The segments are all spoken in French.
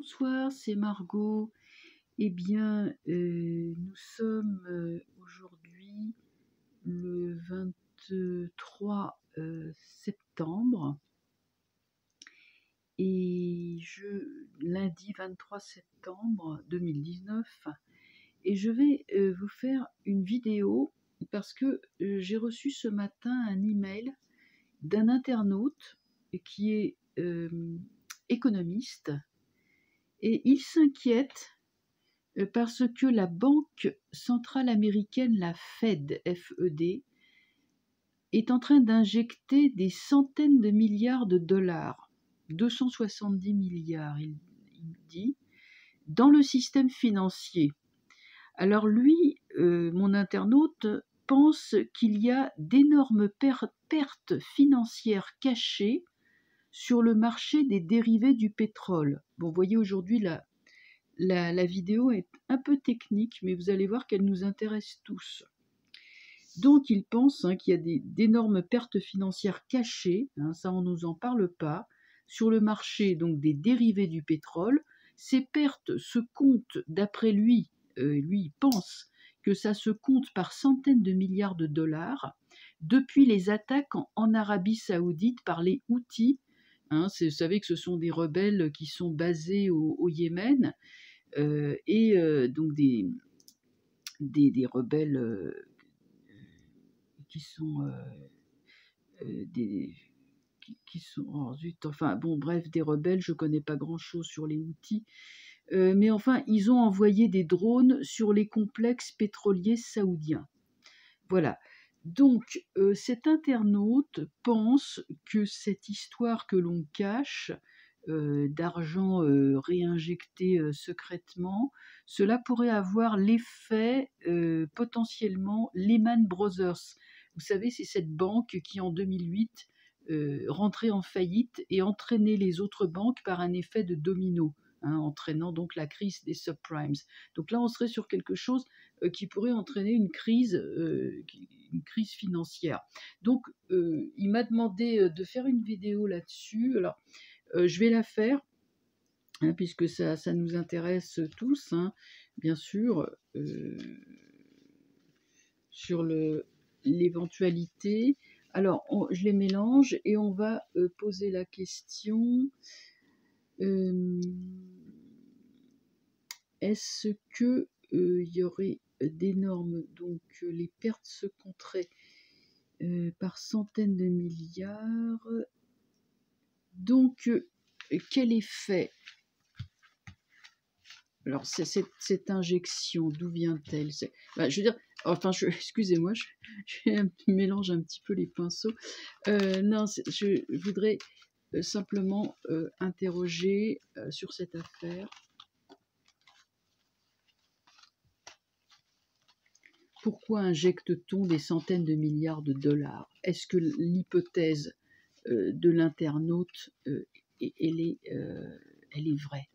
Bonsoir, c'est Margot. Eh bien, nous sommes aujourd'hui le 23 septembre et lundi 23 septembre 2019 et je vais vous faire une vidéo parce que j'ai reçu ce matin un email d'un internaute qui est économiste et il s'inquiète parce que la Banque centrale américaine, la Fed, F-E-D, est en train d'injecter des centaines de milliards de dollars, 270 milliards, il dit, dans le système financier. Alors lui, mon internaute, pense qu'il y a d'énormes pertes financières cachées sur le marché des dérivés du pétrole. Bon, vous voyez aujourd'hui la vidéo est un peu technique, mais vous allez voir qu'elle nous intéresse tous. Donc il pense qu'il y a d'énormes pertes financières cachées, ça on ne nous en parle pas, sur le marché donc des dérivés du pétrole. Ces pertes se comptent, d'après lui, il pense que ça se compte par centaines de milliards de dollars depuis les attaques en Arabie Saoudite par les Houthis. Vous savez que ce sont des rebelles qui sont basés au Yémen. Et donc des rebelles qui sont qui sont oh zut, enfin bon bref, des rebelles, je connais pas grand chose sur les Houthis, mais enfin ils ont envoyé des drones sur les complexes pétroliers saoudiens. Voilà. Donc cet internaute pense que cette histoire que l'on cache d'argent réinjecté secrètement, cela pourrait avoir l'effet potentiellement Lehman Brothers. Vous savez, c'est cette banque qui en 2008 rentrait en faillite et entraînait les autres banques par un effet de domino, entraînant donc la crise des subprimes. Donc là, on serait sur quelque chose qui pourrait entraîner une crise financière. Donc, il m'a demandé de faire une vidéo là-dessus. Alors, je vais la faire, puisque ça nous intéresse tous, bien sûr, sur l'éventualité. Alors, je les mélange et on va poser la question est-ce que il y aurait d'énormes, donc les pertes se compteraient par centaines de milliards. Donc, quel effet? Alors, cette injection, d'où vient-elle? Je veux dire, enfin, excusez-moi, je mélange un petit peu les pinceaux. Non, je voudrais simplement interroger sur cette affaire. Pourquoi injecte-t-on des centaines de milliards de dollars? Est-ce que l'hypothèse de l'internaute, elle est vraie?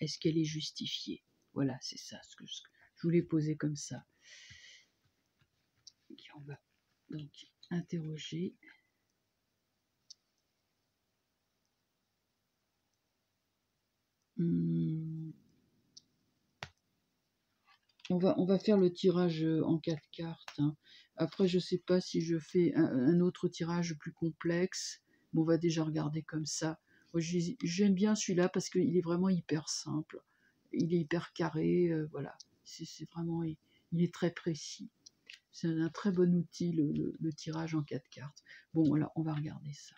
Est-ce qu'elle est justifiée? Voilà, c'est ça ce que je voulais poser comme ça. Okay, on va donc interroger. On va faire le tirage en 4 cartes. Après, je ne sais pas si je fais un autre tirage plus complexe. Bon, on va déjà regarder comme ça. J'aime bien celui-là parce qu'il est vraiment hyper simple. Il est hyper carré. Voilà. C'est vraiment, il est très précis. C'est un très bon outil, le tirage en 4 cartes. Bon, voilà, on va regarder ça.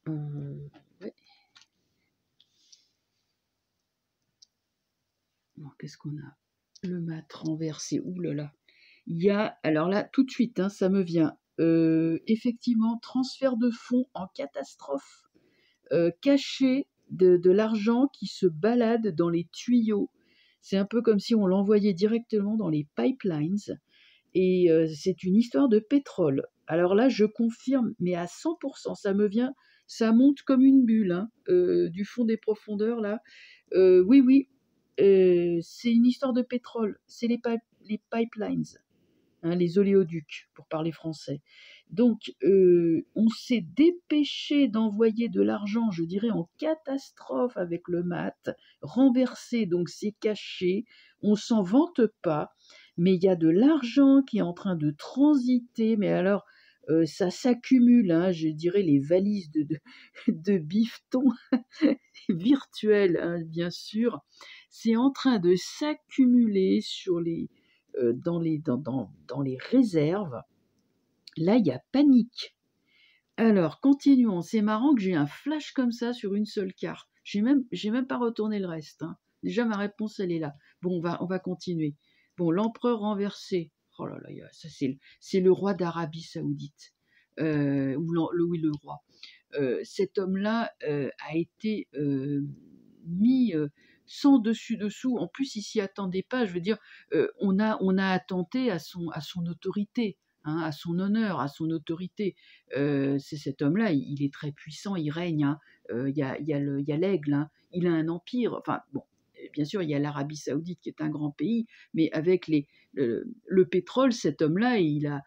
Ouais. Alors, qu'est-ce qu'on a? Le mat renversé. Ouh là là. Il y a, alors là, tout de suite, ça me vient. Effectivement, transfert de fonds en catastrophe. Caché de l'argent qui se balade dans les tuyaux. C'est un peu comme si on l'envoyait directement dans les pipelines. Et c'est une histoire de pétrole. Alors là, je confirme, mais à 100%, ça me vient, ça monte comme une bulle, du fond des profondeurs, là. Oui, c'est une histoire de pétrole. C'est les pipelines, les oléoducs, pour parler français. Donc, on s'est dépêché d'envoyer de l'argent, je dirais, en catastrophe avec le mat, renversé, donc c'est caché, on s'en vante pas, mais il y a de l'argent qui est en train de transiter, mais alors ça s'accumule, hein, je dirais les valises de bifton virtuels, hein, bien sûr, c'est en train de s'accumuler sur dans les réserves. Là, il y a panique. Alors, continuons. C'est marrant que j'ai un flash comme ça sur une seule carte. J'ai même pas retourné le reste, hein. Déjà, ma réponse, elle est là. Bon, on va continuer. Bon, l'empereur renversé. Oh là là, ça c'est le roi d'Arabie Saoudite. Oui, le roi. Cet homme-là a été mis sans dessus-dessous. En plus, il s'y attendait pas. Je veux dire, on a attenté à son autorité, hein, à son honneur, à son autorité. C'est cet homme-là, il est très puissant, il règne, hein. Il y a l'aigle, hein. Il a un empire. Enfin, bon, bien sûr, il y a l'Arabie Saoudite qui est un grand pays, mais avec le pétrole, cet homme-là, euh,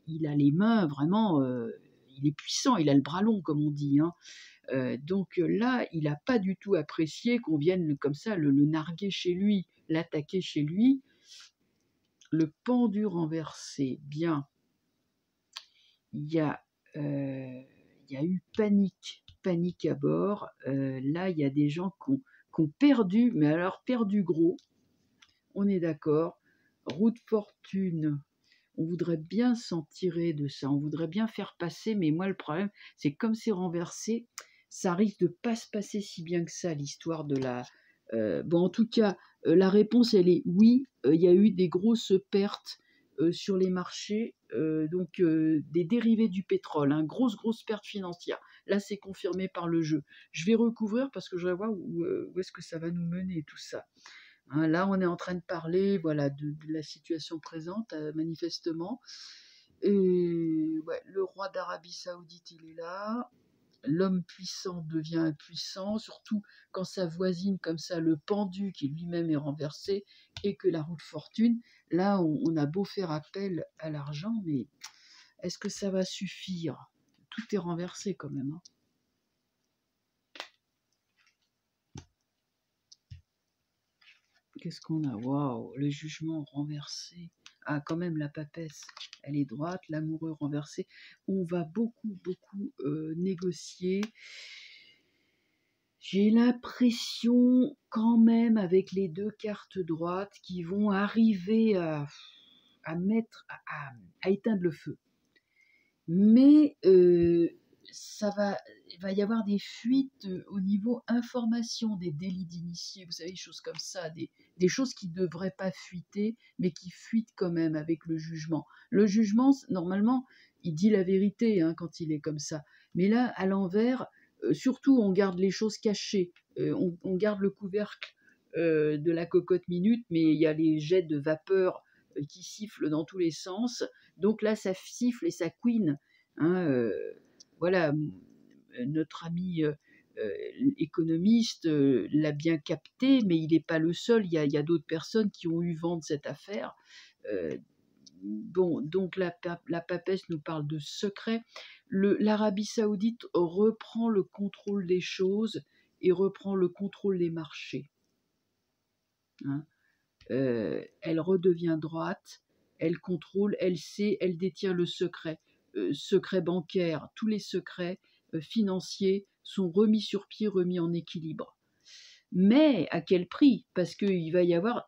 il a les mains vraiment. Il est puissant, il a le bras long, comme on dit, hein. Donc là, il n'a pas du tout apprécié qu'on vienne comme ça le narguer chez lui, l'attaquer chez lui. Le pendu renversé, bien. Il y a, il y a eu panique à bord. Là, il y a des gens qui ont perdu, mais alors perdu gros. On est d'accord. Roue de fortune. On voudrait bien s'en tirer de ça, on voudrait bien faire passer, mais moi le problème, c'est que comme c'est renversé, ça risque de pas se passer si bien que ça, l'histoire de la... Bon, en tout cas, la réponse, elle est oui, il y a eu des grosses pertes sur les marchés, donc des dérivés du pétrole, hein, grosse perte financière. Là, c'est confirmé par le jeu. Je vais recouvrir parce que je vais voir où est-ce que ça va nous mener, tout ça. Hein, là, on est en train de parler, voilà, de la situation présente, manifestement. Et ouais, le roi d'Arabie Saoudite, il est là. L'homme puissant devient impuissant, surtout quand ça voisine comme ça le pendu qui lui-même est renversé et que la roue de fortune. Là, on a beau faire appel à l'argent, mais est-ce que ça va suffire? Tout est renversé quand même, hein. Qu'est-ce qu'on a? Waouh, le jugement renversé. Ah, quand même, la papesse, elle est droite, l'amoureux renversé. On va beaucoup négocier. J'ai l'impression, quand même, avec les deux cartes droites, qui vont arriver à mettre, à éteindre le feu. Mais il va y avoir des fuites au niveau information des délits d'initiés, vous savez, des choses comme ça, des choses qui ne devraient pas fuiter, mais qui fuitent quand même avec le jugement. Le jugement, normalement, il dit la vérité, hein, quand il est comme ça. Mais là, à l'envers, surtout, on garde les choses cachées, on garde le couvercle de la cocotte minute, mais il y a les jets de vapeur qui sifflent dans tous les sens. Donc là, ça siffle et ça couine, hein, voilà, notre ami économiste l'a bien capté, mais il n'est pas le seul. Il y a d'autres personnes qui ont eu vent de cette affaire. Euh, bon, donc la papesse nous parle de secret. L'Arabie Saoudite reprend le contrôle des choses et reprend le contrôle des marchés, hein. Elle redevient droite, elle contrôle, elle sait, elle détient le secret. Secret bancaire, tous les secrets financiers sont remis sur pied, remis en équilibre. Mais à quel prix? Parce qu'il va y avoir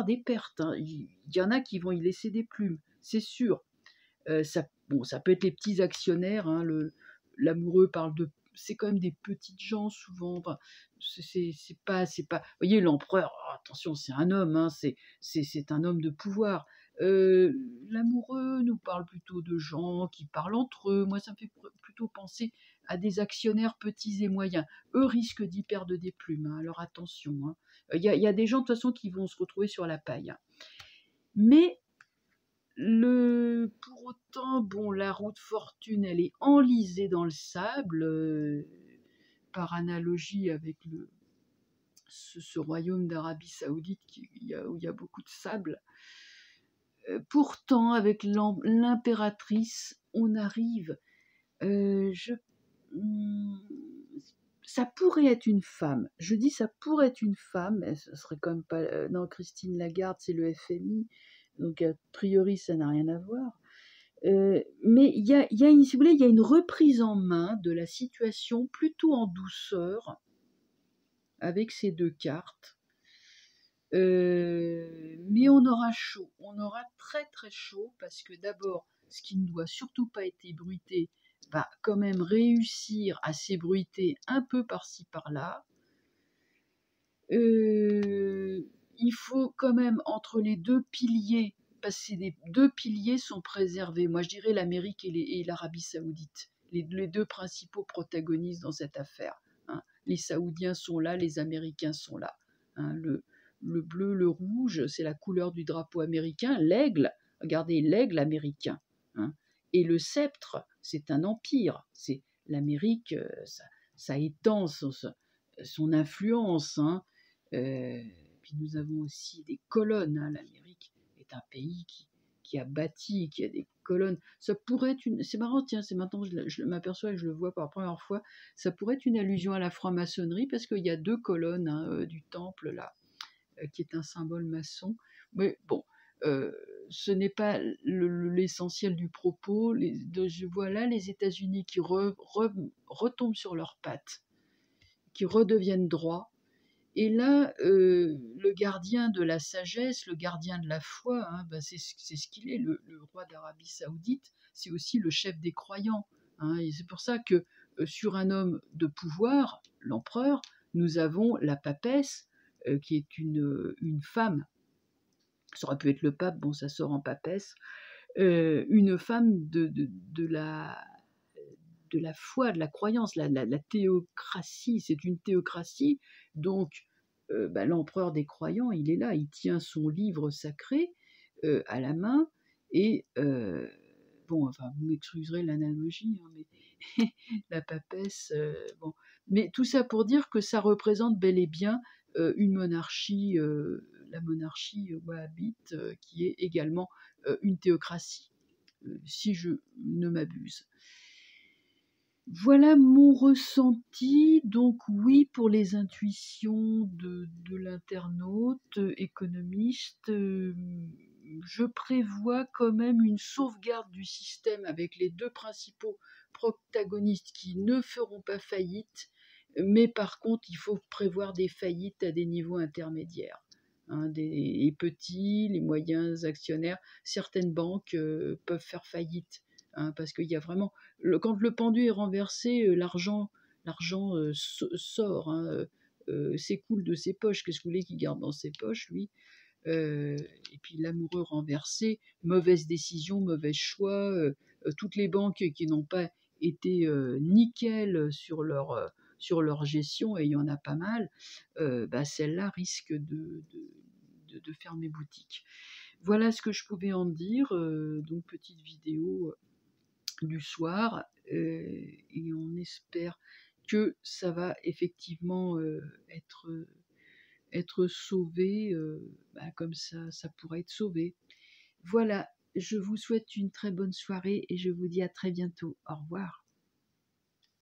des pertes, hein. Il y en a qui vont y laisser des plumes, c'est sûr. Ça peut être les petits actionnaires, hein, l'amoureux parle de... C'est quand même des petites gens souvent. Enfin, c'est pas. Vous voyez, l'empereur, oh, attention, c'est un homme, hein, c'est un homme de pouvoir. L'amoureux nous parle plutôt de gens qui parlent entre eux. Moi, ça me fait plutôt penser à des actionnaires petits et moyens. Eux risquent d'y perdre des plumes, hein, alors attention, hein. Y a des gens de toute façon qui vont se retrouver sur la paille, hein. Mais pour autant, bon, la roue de fortune, elle est enlisée dans le sable, par analogie avec ce royaume d'Arabie Saoudite où il y a beaucoup de sable. Pourtant, avec l'impératrice, on arrive. euh, je, hmm, Ça pourrait être une femme. Je dis ça pourrait être une femme, mais ce serait quand même pas. Non, Christine Lagarde, c'est le FMI, donc a priori, ça n'a rien à voir. Mais si vous voulez, il y a une reprise en main de la situation plutôt en douceur avec ces deux cartes. Mais on aura chaud, on aura très très chaud parce que d'abord, ce qui ne doit surtout pas être ébruité va quand même réussir à s'ébruiter un peu par-ci par-là. Il faut quand même entre les deux piliers, parce que les deux piliers sont préservés. Moi, je dirais l'Amérique et l'Arabie Saoudite, les deux principaux protagonistes dans cette affaire. Hein. Les Saoudiens sont là, les Américains sont là. Hein. Le bleu, le rouge, c'est la couleur du drapeau américain. L'aigle, regardez, l'aigle américain. Hein. Et le sceptre, c'est un empire. C'est l'Amérique, ça étend son influence. Hein. Puis nous avons aussi des colonnes. Hein. L'Amérique est un pays qui a bâti, qui a des colonnes. Ça pourrait être une. C'est marrant, tiens, c'est maintenant que je m'aperçois et que je le vois pour la première fois. Ça pourrait être une allusion à la franc-maçonnerie parce qu'il y a deux colonnes du temple là, qui est un symbole maçon. Mais bon. Ce n'est pas l'essentiel du propos. Je vois là les États-Unis qui retombent sur leurs pattes, qui redeviennent droits. Et là, le gardien de la sagesse, le gardien de la foi, hein, ben c'est ce qu'il est, le roi d'Arabie Saoudite, c'est aussi le chef des croyants. Hein, et c'est pour ça que sur un homme de pouvoir, l'empereur, nous avons la papesse, qui est une femme. Ça aurait pu être le pape, bon, ça sort en papesse. Une femme de la foi, de la croyance, la théocratie, c'est une théocratie, donc l'empereur des croyants, il est là, il tient son livre sacré à la main, et bon, enfin, vous m'excuserez l'analogie, hein, mais la papesse, bon. Mais tout ça pour dire que ça représente bel et bien une monarchie, la monarchie wahhabite, qui est également une théocratie, si je ne m'abuse. Voilà mon ressenti. Donc oui, pour les intuitions de l'internaute économiste, je prévois quand même une sauvegarde du système avec les deux principaux protagonistes qui ne feront pas faillite, mais par contre, il faut prévoir des faillites à des niveaux intermédiaires. Hein, les petits, les moyens actionnaires, certaines banques peuvent faire faillite, hein, parce qu'il y a vraiment quand le pendu est renversé, l'argent sort, hein, s'écoule de ses poches. Qu'est-ce que vous voulez qu'il garde dans ses poches, lui? Et puis l'amoureux renversé, mauvaise décision, mauvais choix. Toutes les banques qui n'ont pas été nickel sur leur gestion, et il y en a pas mal, celles-là risquent de fermer boutique. Voilà ce que je pouvais en dire. Donc petite vidéo du soir, et on espère que ça va effectivement être sauvé, comme ça pourrait être sauvé. Voilà, je vous souhaite une très bonne soirée et je vous dis à très bientôt. Au revoir.